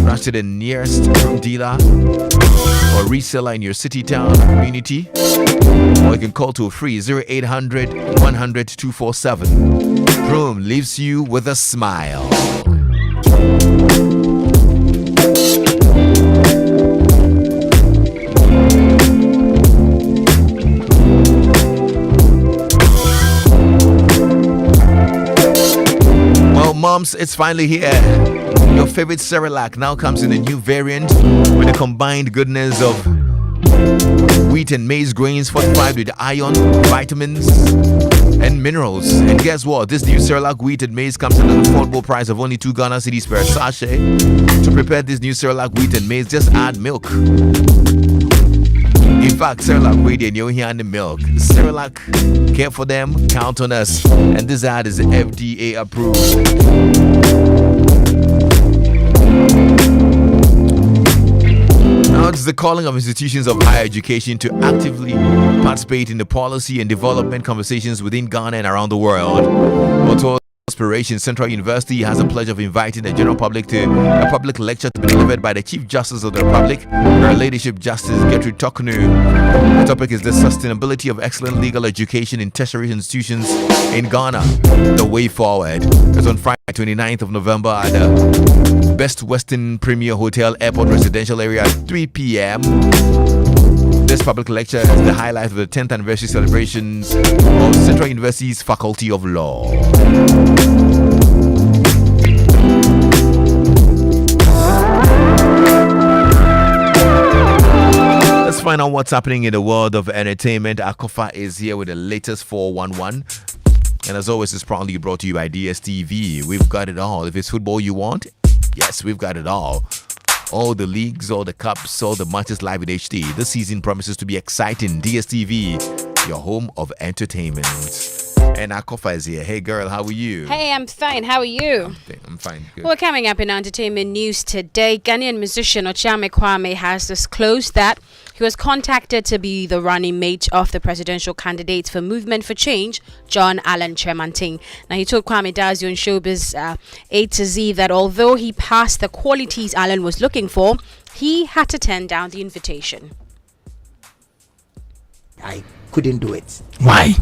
Rush to the nearest dealer or reseller in your city, town, community. Or you can call to a free 0800 100 247. Chrome leaves you with a smile. Well, moms, it's finally here. Your favorite Cerelac now comes in a new variant with the combined goodness of wheat and maize grains fortified with iron, vitamins, and minerals. And guess what? This new Cerelac wheat and maize comes at an affordable price of only 2 Ghana cedis per sachet. To prepare this new Cerelac wheat and maize, just add milk. In fact, Cerelac wheat and you're here and the milk. Cerelac, care for them, count on us. And this ad is FDA approved. Now it's the calling of institutions of higher education to actively participate in the policy and development conversations within Ghana and around the world. Motor Inspiration Central University has the pleasure of inviting the general public to a public lecture to be delivered by the Chief Justice of the Republic, Her Ladyship Justice Gertrude Tokunu. The topic is the sustainability of excellent legal education in tertiary institutions in Ghana, the way forward. It's on Friday, 29th of November at the Best Western Premier Hotel Airport Residential Area at 3 p.m. This public lecture is the highlight of the 10th anniversary celebrations of Central University's Faculty of Law. Let's find out what's happening in the world of entertainment. aKorfa is here with the latest 411. And as always, it's proudly brought to you by DSTV. We've got it all. If it's football you want, yes, we've got it all. All the leagues, all the cups, all the matches live in HD. This season promises to be exciting. DSTV, your home of entertainment. And aKorfa is here. Hey girl, how are you? Hey, I'm fine. How are you? I'm fine. Good. Well, coming up in entertainment news today, Ghanaian musician Okyeame Kwame has disclosed that he was contacted to be the running mate of the presidential candidate for Movement for Change, John Allen Tremanting. Now, he told Kwame Dazi on Showbiz A to Z that although he passed the qualities Allen was looking for, he had to turn down the invitation. I couldn't do it. Why?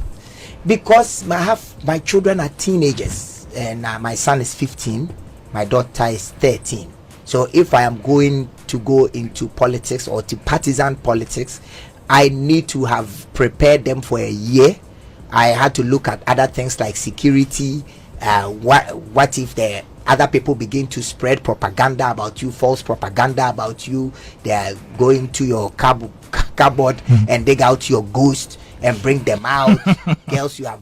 Because my children are teenagers, and my son is 15, my daughter is 13. So if I am going to go into politics or to partisan politics, I need to have prepared them for a year. I had to look at other things like security. What if the other people begin to spread propaganda about you, false propaganda about you? They are going to your cupboard and dig out your ghost and bring them out. Girls, you have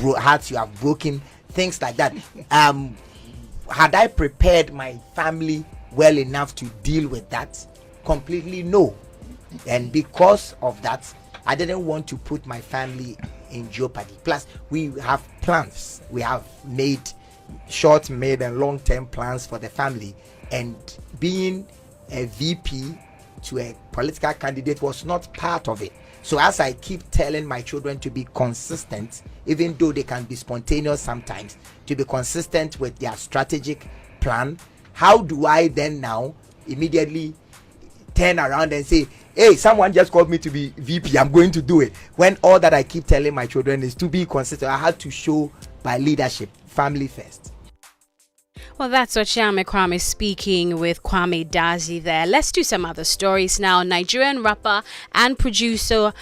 hearts you have broken, things like that. Had I prepared my family well enough to deal with that? Completely no. And because of that, I didn't want to put my family in jeopardy. Plus, we have plans. We have made short, mid, and long-term plans for the family. And being a VP to a political candidate was not part of it. So as I keep telling my children to be consistent, even though they can be spontaneous sometimes, to be consistent with their strategic plan, how do I then now immediately turn around and say, hey, someone just called me to be VP, I'm going to do it, when all that I keep telling my children is to be consistent? I had to show by leadership, family first. Well, that's Okyeame Kwame speaking with Kwame Dazi there. Let's do some other stories now. Nigerian rapper and producer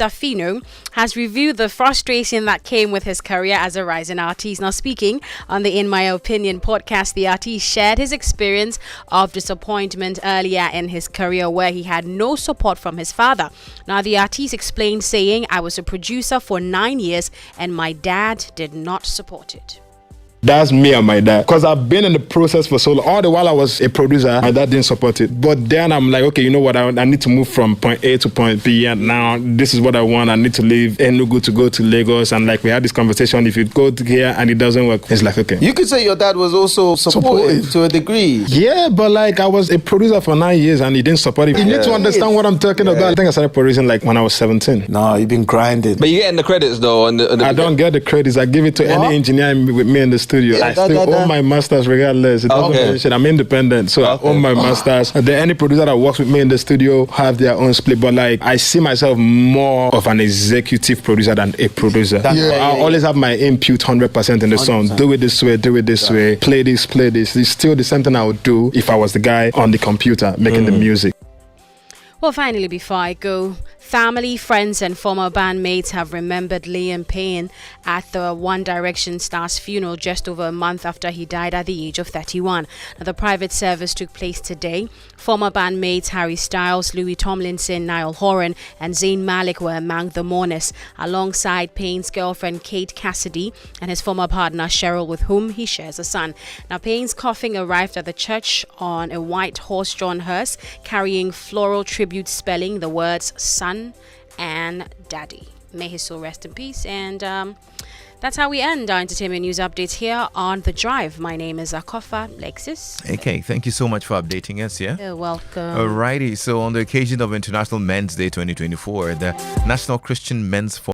Fino has reviewed the frustration that came with his career as a rising artist. Now, speaking on the In My Opinion podcast, the artist shared his experience of disappointment earlier in his career where he had no support from his father. Now, the artist explained saying, I was a producer for 9 years and my dad did not support it. That's me and my dad. Because I've been in the process for so long. All the while I was a producer, my dad didn't support it. But then I'm like, okay, you know what? I need to move from point A to point B. And now this is what I want. I need to leave Enugu to go to Lagos. And like we had this conversation, if you go to here and it doesn't work, it's like, okay. You could say your dad was also supportive to a degree. Yeah, but like I was a producer for 9 years and he didn't support it. You need to understand what I'm talking about. I think I started producing like when I was 17. No, you've been grinding. But you're getting the credits though. I don't get the credits. I give it to any engineer with me in the studio. studio. I still own my masters regardless. It doesn't mean shit. I'm independent, so I own my masters. And then any producer that works with me in the studio have their own split. But like, I see myself more of an executive producer than a producer. I always have my input 100% in the song. Do it this way, do it this way. Play this, play this. It's still the same thing I would do if I was the guy on the computer making the music. Well, finally, before I go, family, friends, and former bandmates have remembered Liam Payne at the One Direction star's funeral just over a month after he died at the age of 31. Now, the private service took place today. Former bandmates Harry Styles, Louis Tomlinson, Niall Horan, and Zayn Malik were among the mourners, alongside Payne's girlfriend Kate Cassidy and his former partner Cheryl, with whom he shares a son. Now, Payne's coffin arrived at the church on a white horse-drawn hearse carrying floral tribute spelling the words son and daddy. May his soul rest in peace. And that's how we end our entertainment news updates here on The Drive. My name is aKorfa. Lexis. Okay, thank you so much for updating us. Yeah, you're welcome. Alrighty, so on the occasion of International Men's Day 2024, the National Christian Men's Forum